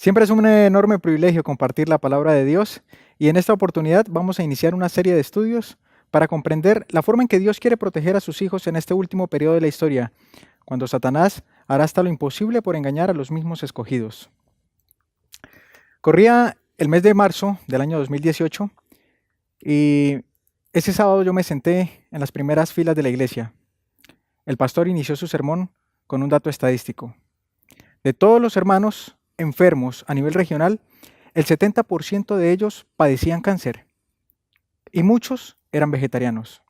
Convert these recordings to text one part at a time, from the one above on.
Siempre es un enorme privilegio compartir la palabra de Dios y en esta oportunidad vamos a iniciar una serie de estudios para comprender la forma en que Dios quiere proteger a sus hijos en este último periodo de la historia, cuando Satanás hará hasta lo imposible por engañar a los mismos escogidos. Corría el mes de marzo del año 2018 y ese sábado yo me senté en las primeras filas de la iglesia. El pastor inició su sermón con un dato estadístico. De todos los hermanos enfermos a nivel regional, el 70% de ellos padecían cáncer y muchos eran vegetarianos.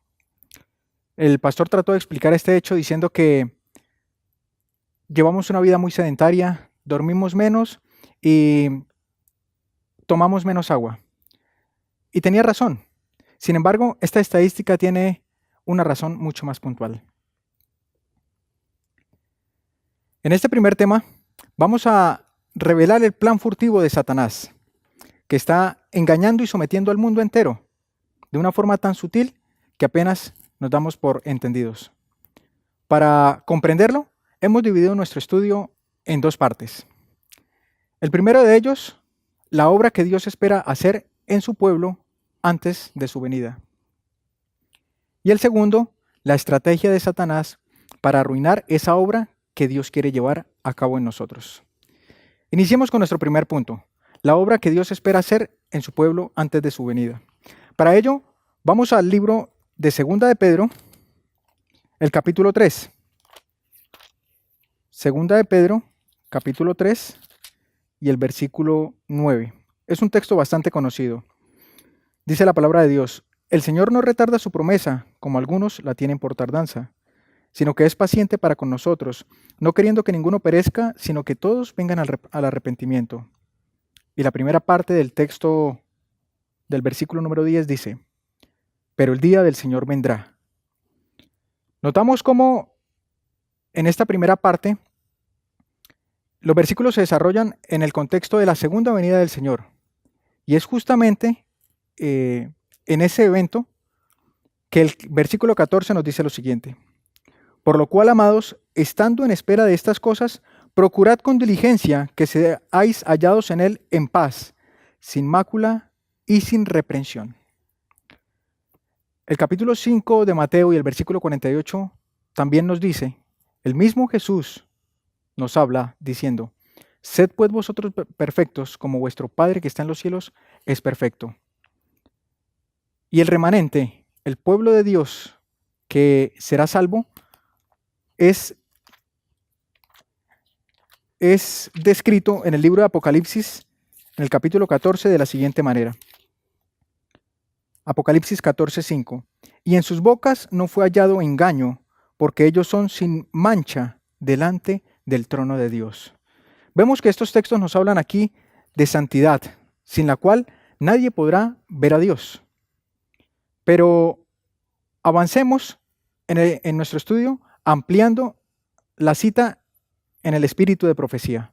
El pastor trató de explicar este hecho diciendo que llevamos una vida muy sedentaria, dormimos menos y tomamos menos agua. Y tenía razón. Sin embargo, esta estadística tiene una razón mucho más puntual. En este primer tema vamos a revelar el plan furtivo de Satanás, que está engañando y sometiendo al mundo entero de una forma tan sutil que apenas nos damos por entendidos. Para comprenderlo, hemos dividido nuestro estudio en dos partes. El primero de ellos, la obra que Dios espera hacer en su pueblo antes de su venida. Y el segundo, la estrategia de Satanás para arruinar esa obra que Dios quiere llevar a cabo en nosotros. Iniciemos con nuestro primer punto, la obra que Dios espera hacer en su pueblo antes de su venida. Para ello, vamos al libro de Segunda de Pedro, el capítulo 3. Segunda de Pedro, capítulo 3 y el versículo 9. Es un texto bastante conocido. Dice la palabra de Dios: el Señor no retarda su promesa, como algunos la tienen por tardanza, sino que es paciente para con nosotros, no queriendo que ninguno perezca, sino que todos vengan al arrepentimiento. Y la primera parte del texto del versículo número 10 dice: pero el día del Señor vendrá. Notamos cómo en esta primera parte los versículos se desarrollan en el contexto de la segunda venida del Señor. Y es justamente en ese evento que el versículo 14 nos dice lo siguiente: por lo cual, amados, estando en espera de estas cosas, procurad con diligencia que seáis hallados en él en paz, sin mácula y sin reprensión. El capítulo 5 de Mateo y el versículo 48 también nos dice, el mismo Jesús nos habla diciendo: sed pues vosotros perfectos como vuestro Padre que está en los cielos es perfecto. Y el remanente, el pueblo de Dios que será salvo, es descrito en el libro de Apocalipsis, en el capítulo 14, de la siguiente manera. Apocalipsis 14:5. Y en sus bocas no fue hallado engaño, porque ellos son sin mancha delante del trono de Dios. Vemos que estos textos nos hablan aquí de santidad, sin la cual nadie podrá ver a Dios. Pero avancemos en nuestro estudio ampliando la cita en el espíritu de profecía.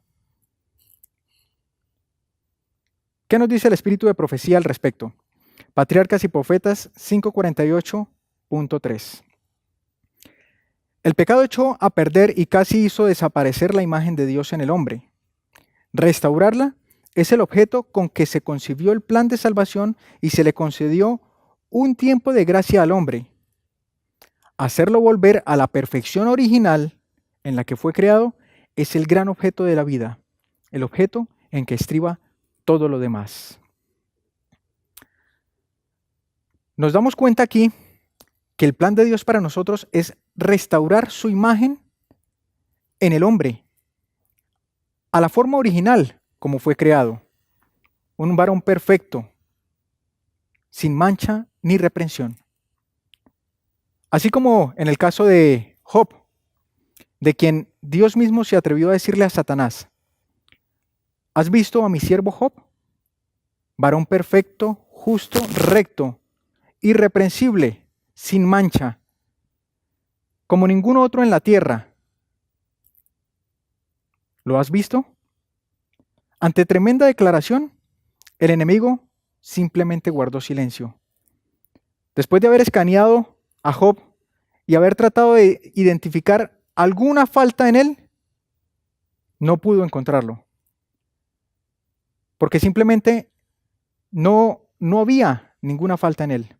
¿Qué nos dice el espíritu de profecía al respecto? Patriarcas y Profetas 548.3. El pecado echó a perder y casi hizo desaparecer la imagen de Dios en el hombre. Restaurarla es el objeto con que se concibió el plan de salvación y se le concedió un tiempo de gracia al hombre. Hacerlo volver a la perfección original en la que fue creado es el gran objeto de la vida, el objeto en que estriba todo lo demás. Nos damos cuenta aquí que el plan de Dios para nosotros es restaurar su imagen en el hombre, a la forma original como fue creado, un varón perfecto, sin mancha ni reprensión. Así como en el caso de Job, de quien Dios mismo se atrevió a decirle a Satanás: ¿has visto a mi siervo Job? Varón perfecto, justo, recto, irreprensible, sin mancha, como ningún otro en la tierra. ¿Lo has visto? Ante tremenda declaración, el enemigo simplemente guardó silencio. Después de haber escaneado a Job y haber tratado de identificar alguna falta en él, no pudo encontrarlo. porque simplemente no había ninguna falta en él.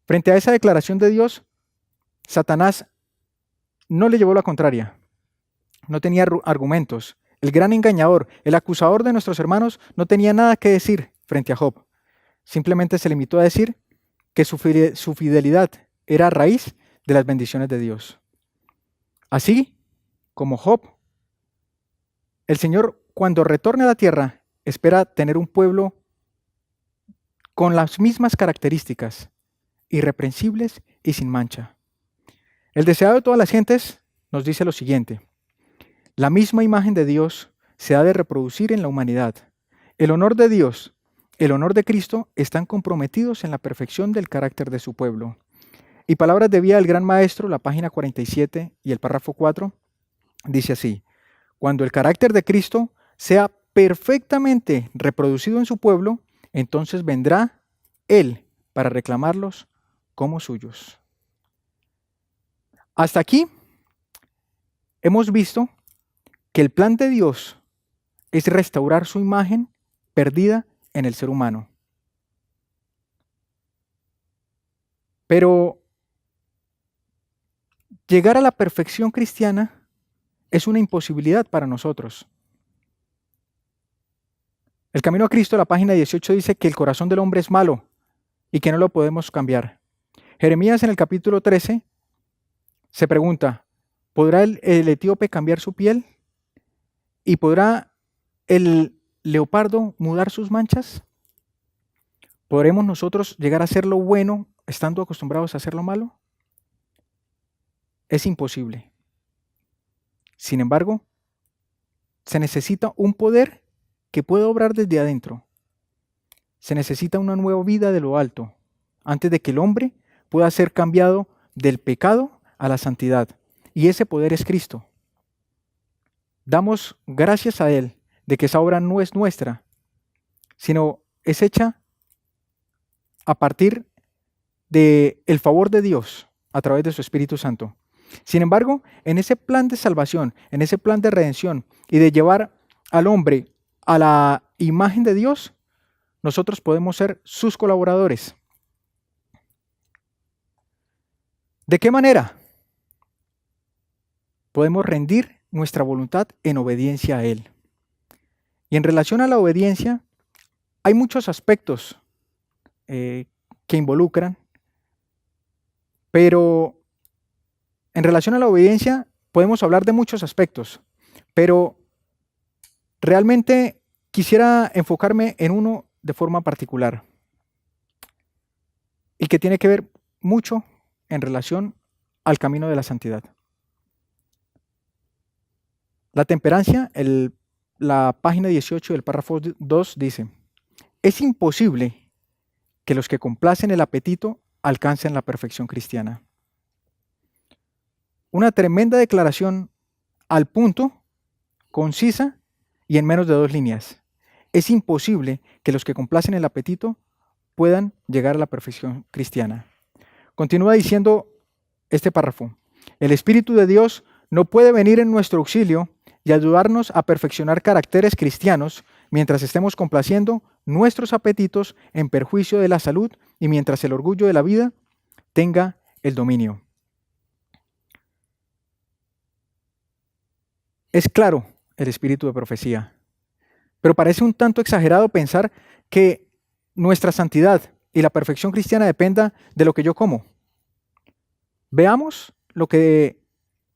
Frente a esa declaración de Dios, Satanás no le llevó la contraria, no tenía argumentos. El gran engañador, el acusador de nuestros hermanos, no tenía nada que decir frente a Job. Simplemente se limitó a decir que su fidelidad era a raíz de las bendiciones de Dios. Así como Job, el Señor, cuando retorne a la tierra, espera tener un pueblo con las mismas características, irreprensibles y sin mancha. El deseado de todas las gentes nos dice lo siguiente: la misma imagen de Dios se ha de reproducir en la humanidad. El honor de Dios, el honor de Cristo están comprometidos en la perfección del carácter de su pueblo. Y palabras de vida del gran maestro, la página 47 y el párrafo 4, dice así: cuando el carácter de Cristo sea perfectamente reproducido en su pueblo, entonces vendrá Él para reclamarlos como suyos. Hasta aquí hemos visto que el plan de Dios es restaurar su imagen perdida en el ser humano. Pero llegar a la perfección cristiana es una imposibilidad para nosotros. El camino a Cristo, la página 18, dice que el corazón del hombre es malo y que no lo podemos cambiar. Jeremías en el capítulo 13 se pregunta: ¿podrá el etíope cambiar su piel? ¿Y podrá el leopardo mudar sus manchas? ¿Podremos nosotros llegar a hacer lo bueno estando acostumbrados a hacer lo malo? Es imposible. Sin embargo, se necesita un poder que pueda obrar desde adentro. Se necesita una nueva vida de lo alto, antes de que el hombre pueda ser cambiado del pecado a la santidad. Y ese poder es Cristo. Damos gracias a Él de que esa obra no es nuestra, sino es hecha a partir del favor de Dios a través de su Espíritu Santo. Sin embargo, en ese plan de salvación, en ese plan de redención y de llevar al hombre a la imagen de Dios, nosotros podemos ser sus colaboradores. ¿De qué manera? Podemos rendir nuestra voluntad en obediencia a Él. Y en relación a la obediencia, hay muchos aspectos que involucran, pero en relación a la obediencia podemos hablar de muchos aspectos, pero realmente quisiera enfocarme en uno de forma particular y que tiene que ver mucho en relación al camino de la santidad. La temperancia, la página 18 del párrafo 2 dice: es imposible que los que complacen el apetito alcancen la perfección cristiana. Una tremenda declaración al punto, concisa y en menos de 2 líneas. Es imposible que los que complacen el apetito puedan llegar a la perfección cristiana. Continúa diciendo este párrafo: el Espíritu de Dios no puede venir en nuestro auxilio y ayudarnos a perfeccionar caracteres cristianos mientras estemos complaciendo nuestros apetitos en perjuicio de la salud y mientras el orgullo de la vida tenga el dominio. Es claro el espíritu de profecía, pero parece un tanto exagerado pensar que nuestra santidad y la perfección cristiana dependa de lo que yo como. Veamos lo que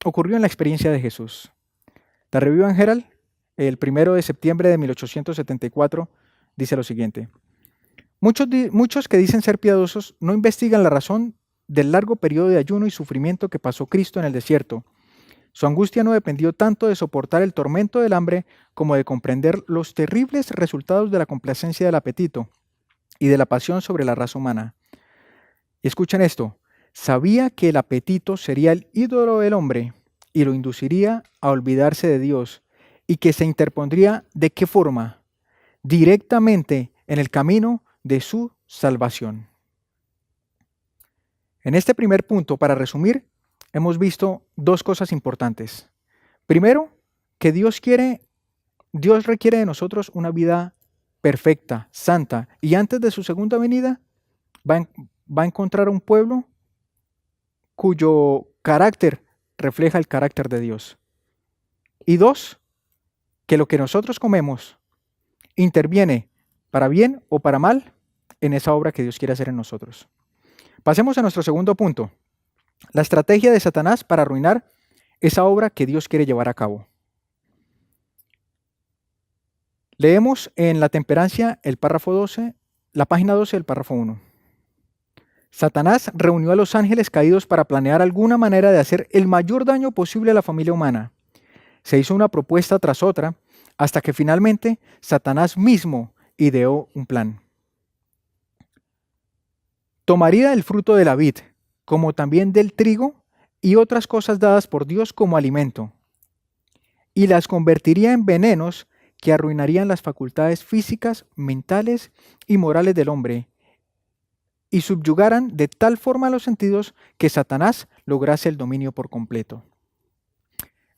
ocurrió en la experiencia de Jesús. La Review and Herald, el 1 de septiembre de 1874, dice lo siguiente: muchos que dicen ser piadosos no investigan la razón del largo periodo de ayuno y sufrimiento que pasó Cristo en el desierto. Su angustia no dependió tanto de soportar el tormento del hambre como de comprender los terribles resultados de la complacencia del apetito y de la pasión sobre la raza humana. Y escuchen esto: sabía que el apetito sería el ídolo del hombre y lo induciría a olvidarse de Dios, y que se interpondría ¿de qué forma? Directamente en el camino de su salvación. En este primer punto, para resumir, hemos visto 2 cosas importantes. Primero, que Dios requiere de nosotros una vida perfecta, santa, y antes de su segunda venida va a encontrar un pueblo cuyo carácter refleja el carácter de Dios. Y dos, que lo que nosotros comemos interviene para bien o para mal en esa obra que Dios quiere hacer en nosotros. Pasemos a nuestro segundo punto, la estrategia de Satanás para arruinar esa obra que Dios quiere llevar a cabo. Leemos en La Temperancia el párrafo 12, la página 12 del párrafo 1. Satanás reunió a los ángeles caídos para planear alguna manera de hacer el mayor daño posible a la familia humana. Se hizo una propuesta tras otra, hasta que finalmente Satanás mismo ideó un plan. Tomaría el fruto de la vid, como también del trigo y otras cosas dadas por Dios como alimento, y las convertiría en venenos que arruinarían las facultades físicas, mentales y morales del hombre, y subyugaran de tal forma los sentidos que Satanás lograse el dominio por completo.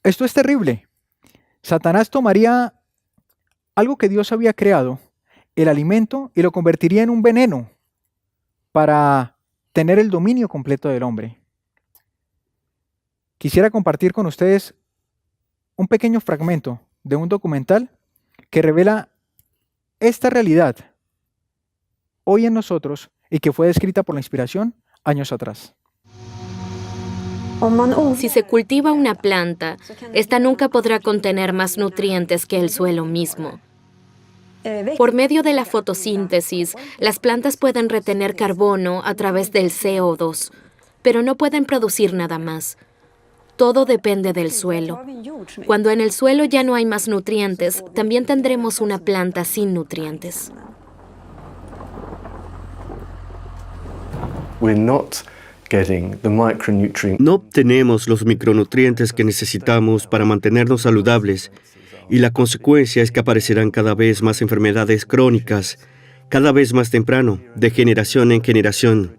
Esto es terrible. Satanás tomaría algo que Dios había creado, el alimento, y lo convertiría en un veneno para tener el dominio completo del hombre. Quisiera compartir con ustedes un pequeño fragmento de un documental que revela esta realidad hoy en nosotros y que fue descrita por la inspiración años atrás. Si se cultiva una planta, esta nunca podrá contener más nutrientes que el suelo mismo. Por medio de la fotosíntesis, las plantas pueden retener carbono a través del CO2, pero no pueden producir nada más. Todo depende del suelo. Cuando en el suelo ya no hay más nutrientes, también tendremos una planta sin nutrientes. No obtenemos los micronutrientes que necesitamos para mantenernos saludables, y la consecuencia es que aparecerán cada vez más enfermedades crónicas, cada vez más temprano, de generación en generación.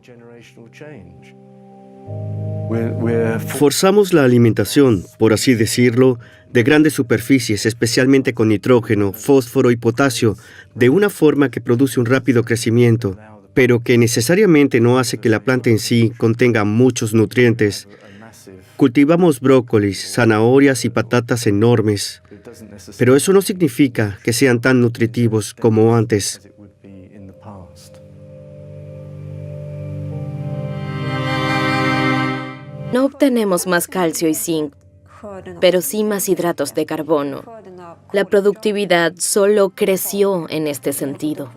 Forzamos la alimentación, por así decirlo, de grandes superficies, especialmente con nitrógeno, fósforo y potasio, de una forma que produce un rápido crecimiento, pero que necesariamente no hace que la planta en sí contenga muchos nutrientes. Cultivamos brócolis, zanahorias y patatas enormes, pero eso no significa que sean tan nutritivos como antes. No obtenemos más calcio y zinc, pero sí más hidratos de carbono. La productividad solo creció en este sentido.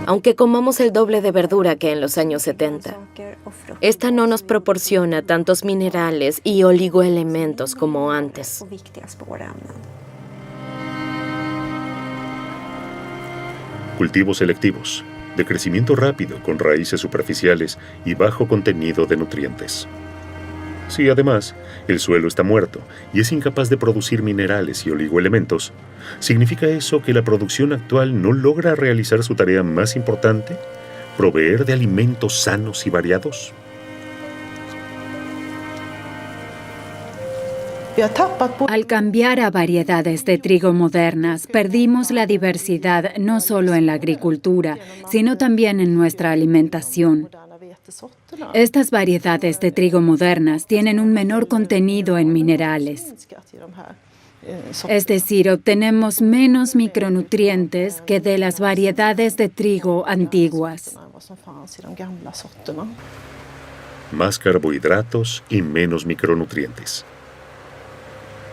Aunque comamos el doble de verdura que en los años 70, esta no nos proporciona tantos minerales y oligoelementos como antes. Cultivos selectivos, de crecimiento rápido con raíces superficiales y bajo contenido de nutrientes. Si además el suelo está muerto y es incapaz de producir minerales y oligoelementos, ¿significa eso que la producción actual no logra realizar su tarea más importante, proveer de alimentos sanos y variados? Al cambiar a variedades de trigo modernas, perdimos la diversidad no solo en la agricultura, sino también en nuestra alimentación. Estas variedades de trigo modernas tienen un menor contenido en minerales. Es decir, obtenemos menos micronutrientes que de las variedades de trigo antiguas. Más carbohidratos y menos micronutrientes.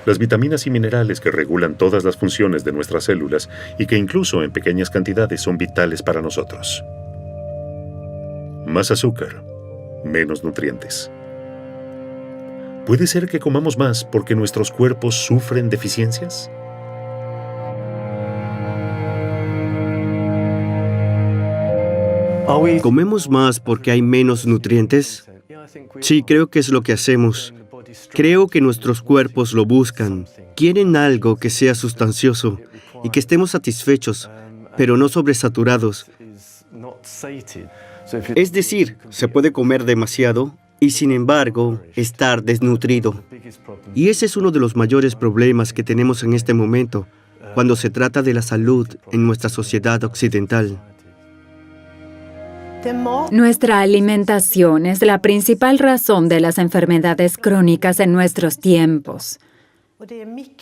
Las vitaminas y minerales que regulan todas las funciones de nuestras células y que incluso en pequeñas cantidades son vitales para nosotros. Más azúcar, menos nutrientes. ¿Puede ser que comamos más porque nuestros cuerpos sufren deficiencias? ¿Comemos más porque hay menos nutrientes? Sí, creo que es lo que hacemos. Creo que nuestros cuerpos lo buscan. Quieren algo que sea sustancioso y que estemos satisfechos, pero no sobresaturados. Es decir, se puede comer demasiado y, sin embargo, estar desnutrido. Y ese es uno de los mayores problemas que tenemos en este momento. cuando se trata de la salud en nuestra sociedad occidental. Nuestra alimentación es la principal razón de las enfermedades crónicas en nuestros tiempos.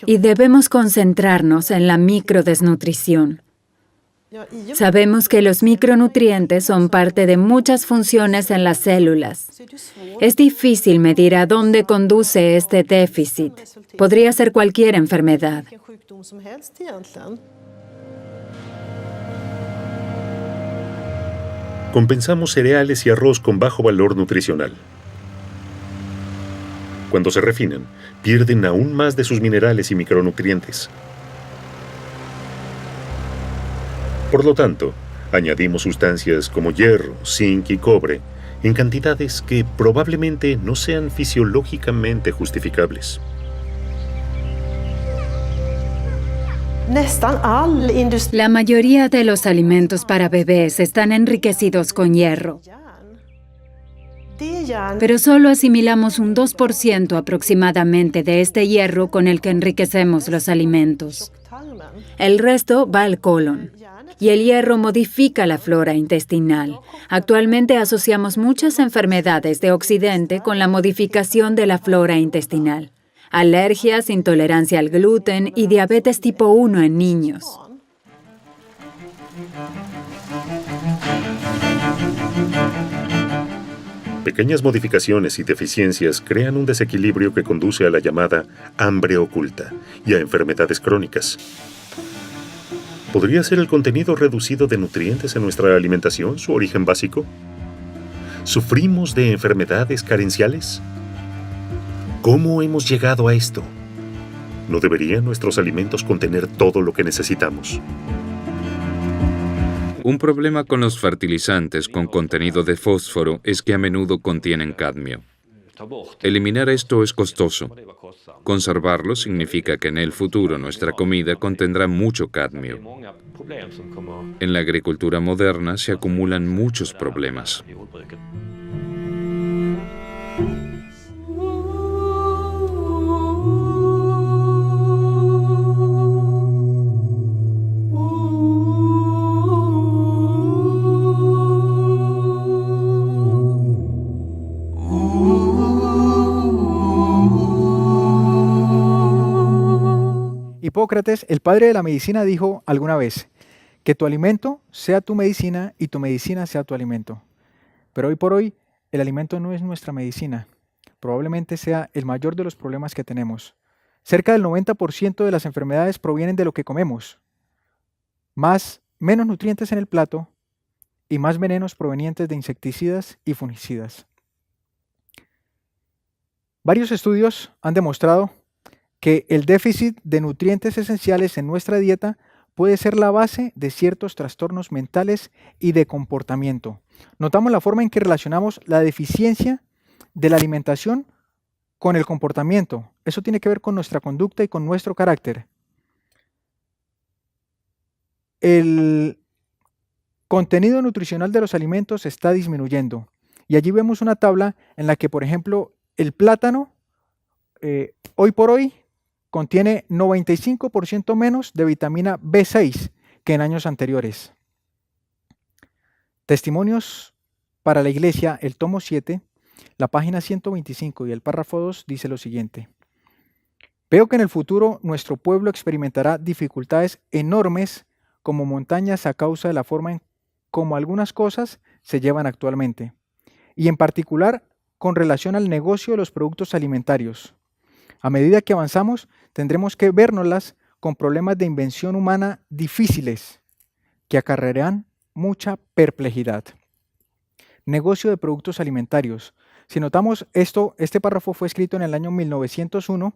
Y debemos concentrarnos en la microdesnutrición. Sabemos que los micronutrientes son parte de muchas funciones en las células. Es difícil medir a dónde conduce este déficit. Podría ser cualquier enfermedad. Compensamos cereales y arroz con bajo valor nutricional. Cuando se refinan, pierden aún más de sus minerales y micronutrientes. Por lo tanto, añadimos sustancias como hierro, zinc y cobre en cantidades que probablemente no sean fisiológicamente justificables. La mayoría de los alimentos para bebés están enriquecidos con hierro. Pero solo asimilamos un 2% aproximadamente de este hierro con el que enriquecemos los alimentos. El resto va al colon. Y el hierro modifica la flora intestinal. Actualmente asociamos muchas enfermedades de Occidente con la modificación de la flora intestinal. Alergias, intolerancia al gluten y diabetes tipo 1 en niños. Pequeñas modificaciones y deficiencias crean un desequilibrio que conduce a la llamada hambre oculta y a enfermedades crónicas. ¿Podría ser el contenido reducido de nutrientes en nuestra alimentación su origen básico? ¿Sufrimos de enfermedades carenciales? ¿Cómo hemos llegado a esto? ¿No deberían nuestros alimentos contener todo lo que necesitamos? Un problema con los fertilizantes con contenido de fósforo es que a menudo contienen cadmio. Eliminar esto es costoso. Conservarlo significa que en el futuro nuestra comida contendrá mucho cadmio. En la agricultura moderna se acumulan muchos problemas. Hipócrates, el padre de la medicina, dijo alguna vez, que tu alimento sea tu medicina y tu medicina sea tu alimento. Pero hoy por hoy, el alimento no es nuestra medicina. Probablemente sea el mayor de los problemas que tenemos. Cerca del 90% de las enfermedades provienen de lo que comemos. Menos nutrientes en el plato y más venenos provenientes de insecticidas y fungicidas. Varios estudios han demostrado que el déficit de nutrientes esenciales en nuestra dieta puede ser la base de ciertos trastornos mentales y de comportamiento. Notamos la forma en que relacionamos la deficiencia de la alimentación con el comportamiento. Eso tiene que ver con nuestra conducta y con nuestro carácter. El contenido nutricional de los alimentos está disminuyendo. Y allí vemos una tabla en la que, por ejemplo, el plátano, hoy por hoy, contiene 95% menos de vitamina B6 que en años anteriores. Testimonios para la Iglesia, el tomo 7, la página 125 y el párrafo 2 dice lo siguiente. Veo que en el futuro nuestro pueblo experimentará dificultades enormes como montañas a causa de la forma en cómo algunas cosas se llevan actualmente, y en particular con relación al negocio de los productos alimentarios. A medida que avanzamos, tendremos que vérnoslas con problemas de invención humana difíciles que acarrearán mucha perplejidad. Negocio de productos alimentarios. Si notamos esto, este párrafo fue escrito en el año 1901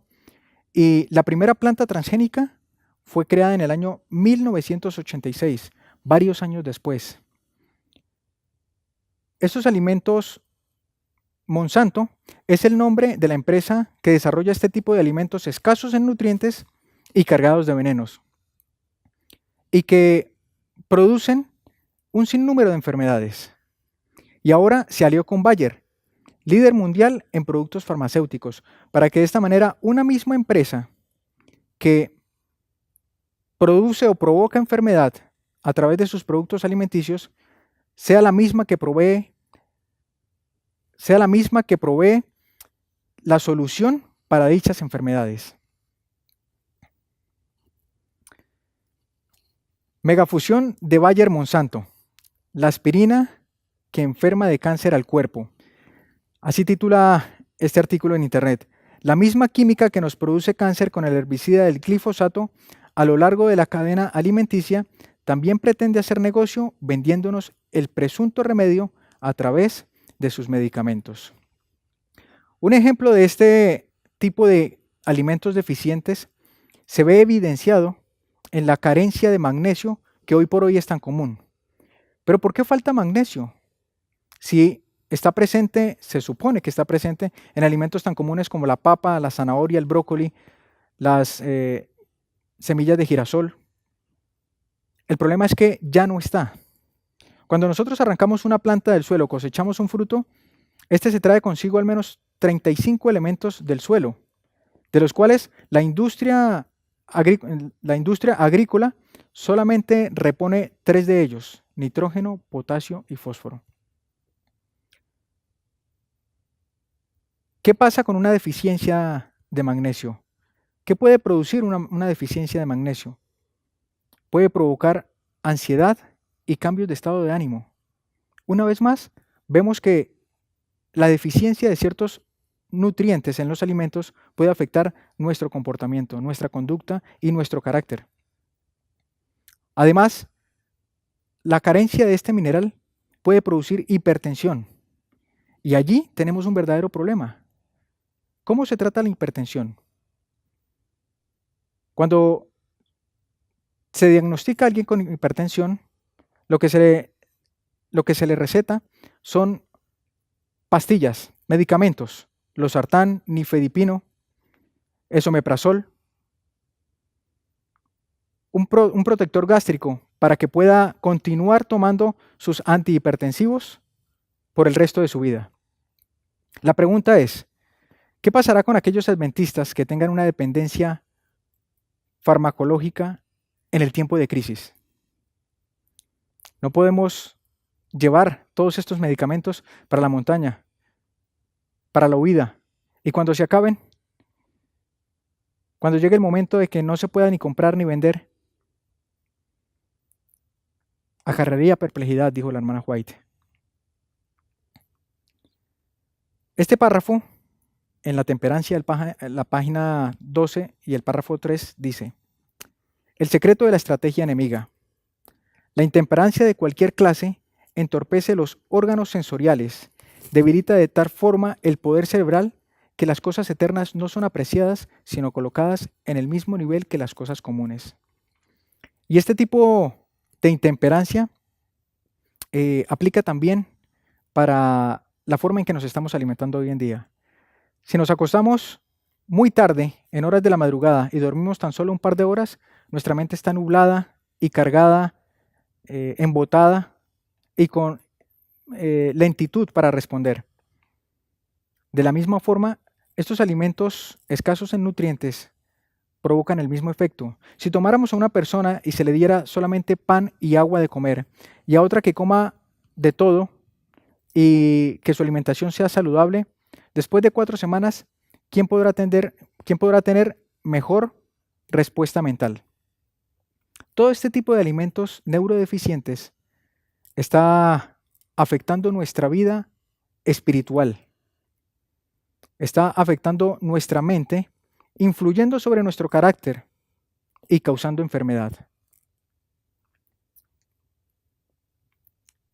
y la primera planta transgénica fue creada en el año 1986, varios años después. Estos alimentos, Monsanto es el nombre de la empresa que desarrolla este tipo de alimentos escasos en nutrientes y cargados de venenos, y que producen un sinnúmero de enfermedades. Y ahora se alió con Bayer, líder mundial en productos farmacéuticos, para que de esta manera una misma empresa que produce o provoca enfermedad a través de sus productos alimenticios sea la misma que provee la solución para dichas enfermedades. Megafusión de Bayer-Monsanto, la aspirina que enferma de cáncer al cuerpo. Así titula este artículo en internet. La misma química que nos produce cáncer con el herbicida del glifosato a lo largo de la cadena alimenticia también pretende hacer negocio vendiéndonos el presunto remedio a través de sus medicamentos. Un ejemplo de este tipo de alimentos deficientes se ve evidenciado en la carencia de magnesio que hoy por hoy es tan común. ¿Pero por qué falta magnesio? Si está presente, se supone que está presente en alimentos tan comunes como la papa, la zanahoria, el brócoli, las semillas de girasol. El problema es que ya no está. Cuando nosotros arrancamos una planta del suelo, cosechamos un fruto, este se trae consigo al menos 35 elementos del suelo, de los cuales la industria agrícola solamente repone 3 de ellos: nitrógeno, potasio y fósforo. ¿Qué pasa con una deficiencia de magnesio? ¿Qué puede producir una deficiencia de magnesio? Puede provocar ansiedad y cambios de estado de ánimo. Una vez más, vemos que la deficiencia de ciertos nutrientes en los alimentos puede afectar nuestro comportamiento, nuestra conducta y nuestro carácter. Además, la carencia de este mineral puede producir hipertensión. Y allí tenemos un verdadero problema. ¿Cómo se trata la hipertensión? Cuando se diagnostica a alguien con hipertensión, lo que se le receta son pastillas, medicamentos, losartán, nifedipino, esomeprazol, un protector gástrico para que pueda continuar tomando sus antihipertensivos por el resto de su vida. La pregunta es, ¿qué pasará con aquellos adventistas que tengan una dependencia farmacológica en el tiempo de crisis? No podemos llevar todos estos medicamentos para la montaña, para la huida, y cuando se acaben, cuando llegue el momento de que no se pueda ni comprar ni vender, agarraría perplejidad, dijo la hermana White. Este párrafo, en la temperancia, la página 12 y el párrafo 3 dice: el secreto de la estrategia enemiga. La intemperancia de cualquier clase entorpece los órganos sensoriales, debilita de tal forma el poder cerebral que las cosas eternas no son apreciadas, sino colocadas en el mismo nivel que las cosas comunes. Y este tipo de intemperancia aplica también para la forma en que nos estamos alimentando hoy en día. Si nos acostamos muy tarde, en horas de la madrugada, y dormimos tan solo un par de horas, nuestra mente está nublada y cargada, embotada y con lentitud para responder. De la misma forma, estos alimentos escasos en nutrientes provocan el mismo efecto. Si tomáramos a una persona y se le diera solamente pan y agua de comer, y a otra que coma de todo y que su alimentación sea saludable, después de 4 semanas, ¿quién podrá tener mejor respuesta mental? Todo este tipo de alimentos neurodeficientes está afectando nuestra vida espiritual, está afectando nuestra mente, influyendo sobre nuestro carácter y causando enfermedad.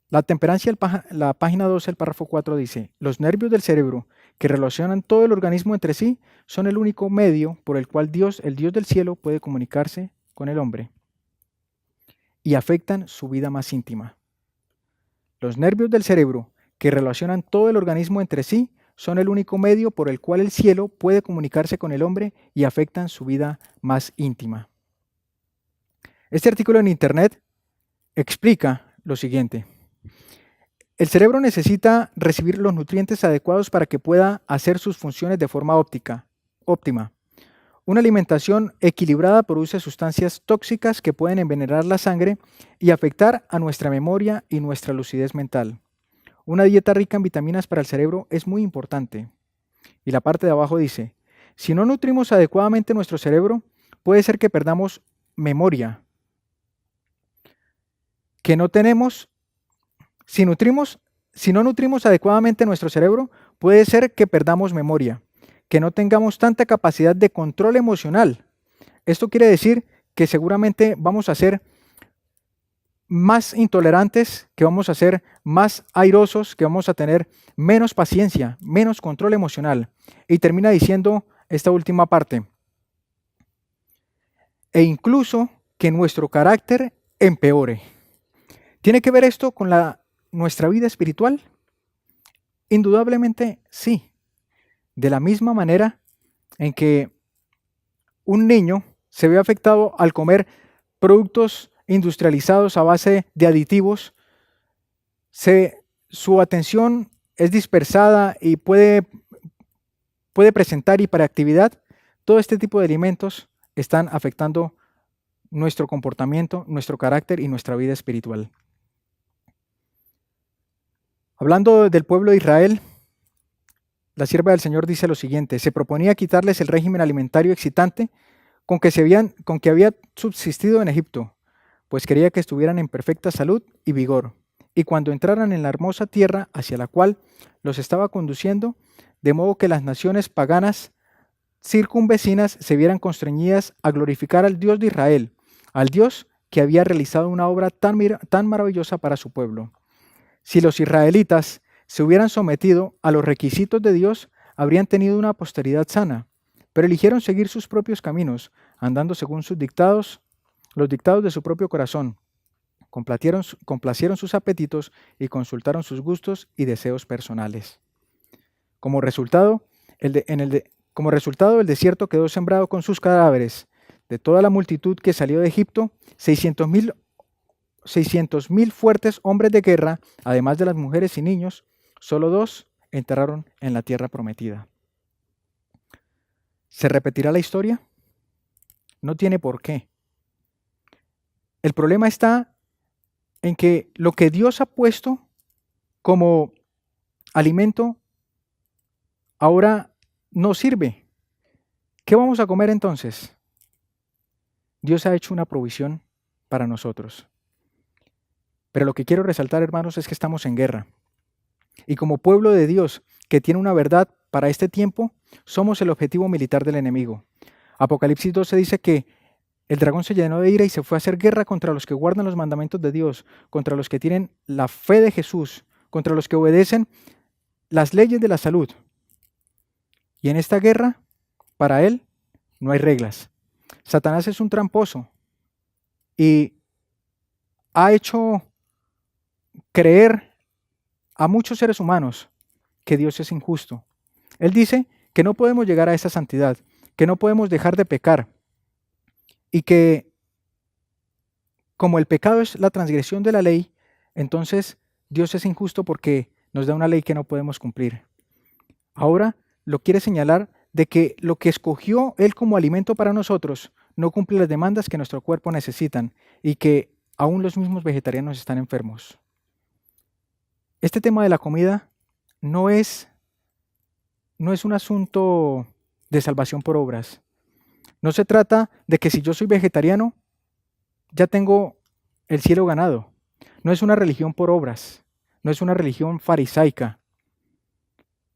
La temperancia, la página 12, el párrafo 4 dice: los nervios del cerebro que relacionan todo el organismo entre sí son el único medio por el cual Dios, el Dios del cielo, puede comunicarse con el hombre y afectan su vida más íntima. Los nervios del cerebro que relacionan todo el organismo entre sí son el único medio por el cual el cielo puede comunicarse con el hombre y afectan su vida más íntima. Este artículo en internet explica lo siguiente: el cerebro necesita recibir los nutrientes adecuados para que pueda hacer sus funciones de forma óptima. Una alimentación equilibrada produce sustancias tóxicas que pueden envenenar la sangre y afectar a nuestra memoria y nuestra lucidez mental. Una dieta rica en vitaminas para el cerebro es muy importante. Y la parte de abajo dice, si no nutrimos adecuadamente nuestro cerebro, puede ser que perdamos memoria. Si no nutrimos adecuadamente nuestro cerebro, puede ser que perdamos memoria, que no tengamos tanta capacidad de control emocional. Esto quiere decir que seguramente vamos a ser más intolerantes, que vamos a ser más airosos, que vamos a tener menos paciencia, menos control emocional. Y termina diciendo esta última parte. E incluso que nuestro carácter empeore. ¿Tiene que ver esto con nuestra vida espiritual? Indudablemente sí. De la misma manera en que un niño se ve afectado al comer productos industrializados a base de aditivos, su atención es dispersada y puede presentar hiperactividad. Todo este tipo de alimentos están afectando nuestro comportamiento, nuestro carácter y nuestra vida espiritual. Hablando del pueblo de Israel, la sierva del Señor dice lo siguiente: se proponía quitarles el régimen alimentario excitante con que había subsistido en Egipto, pues quería que estuvieran en perfecta salud y vigor, y cuando entraran en la hermosa tierra hacia la cual los estaba conduciendo, de modo que las naciones paganas circunvecinas se vieran constreñidas a glorificar al Dios de Israel, al Dios que había realizado una obra tan maravillosa para su pueblo. Si los israelitas se hubieran sometido a los requisitos de Dios, habrían tenido una posteridad sana, pero eligieron seguir sus propios caminos, andando según sus dictados, los dictados de su propio corazón. Complacieron sus apetitos y consultaron sus gustos y deseos personales. Como resultado, el desierto quedó sembrado con sus cadáveres. De toda la multitud que salió de Egipto, 600,000 fuertes hombres de guerra, además de las mujeres y niños, solo 2 enterraron en la tierra prometida. ¿Se repetirá la historia? No tiene por qué. El problema está en que lo que Dios ha puesto como alimento ahora no sirve. ¿Qué vamos a comer entonces? Dios ha hecho una provisión para nosotros. Pero lo que quiero resaltar, hermanos, es que estamos en guerra. Y como pueblo de Dios que tiene una verdad para este tiempo, somos el objetivo militar del enemigo. Apocalipsis 12 dice que el dragón se llenó de ira y se fue a hacer guerra contra los que guardan los mandamientos de Dios, contra los que tienen la fe de Jesús, contra los que obedecen las leyes de la salud. Y en esta guerra, para él, no hay reglas. Satanás es un tramposo y ha hecho creer a muchos seres humanos que Dios es injusto. Él dice que no podemos llegar a esa santidad, que no podemos dejar de pecar y que como el pecado es la transgresión de la ley, entonces Dios es injusto porque nos da una ley que no podemos cumplir. Ahora lo quiere señalar de que lo que escogió Él como alimento para nosotros no cumple las demandas que nuestro cuerpo necesitan y que aún los mismos vegetarianos están enfermos. Este tema de la comida no es un asunto de salvación por obras. No se trata de que si yo soy vegetariano, ya tengo el cielo ganado. No es una religión por obras, no es una religión farisaica.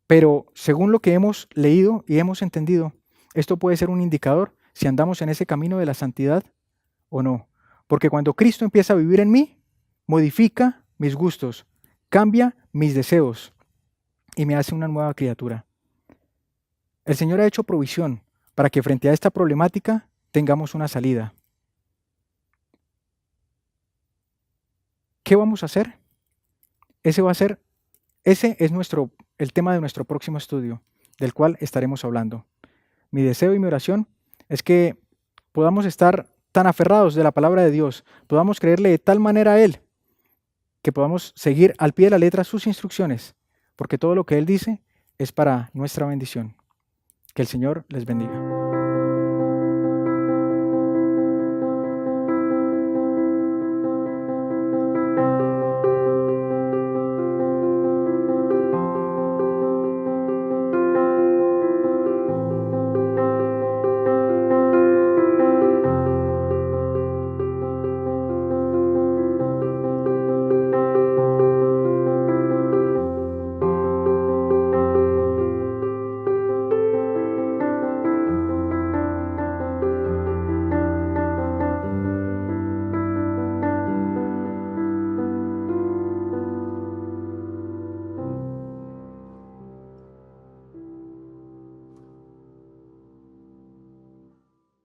Pero según lo que hemos leído y hemos entendido, esto puede ser un indicador si andamos en ese camino de la santidad o no. Porque cuando Cristo empieza a vivir en mí, modifica mis gustos, cambia mis deseos y me hace una nueva criatura. El Señor ha hecho provisión para que frente a esta problemática tengamos una salida. ¿Qué vamos a hacer? Ese es el tema de nuestro próximo estudio, del cual estaremos hablando. Mi deseo y mi oración es que podamos estar tan aferrados de la palabra de Dios, podamos creerle de tal manera a Él, que podamos seguir al pie de la letra sus instrucciones, porque todo lo que Él dice es para nuestra bendición. Que el Señor les bendiga.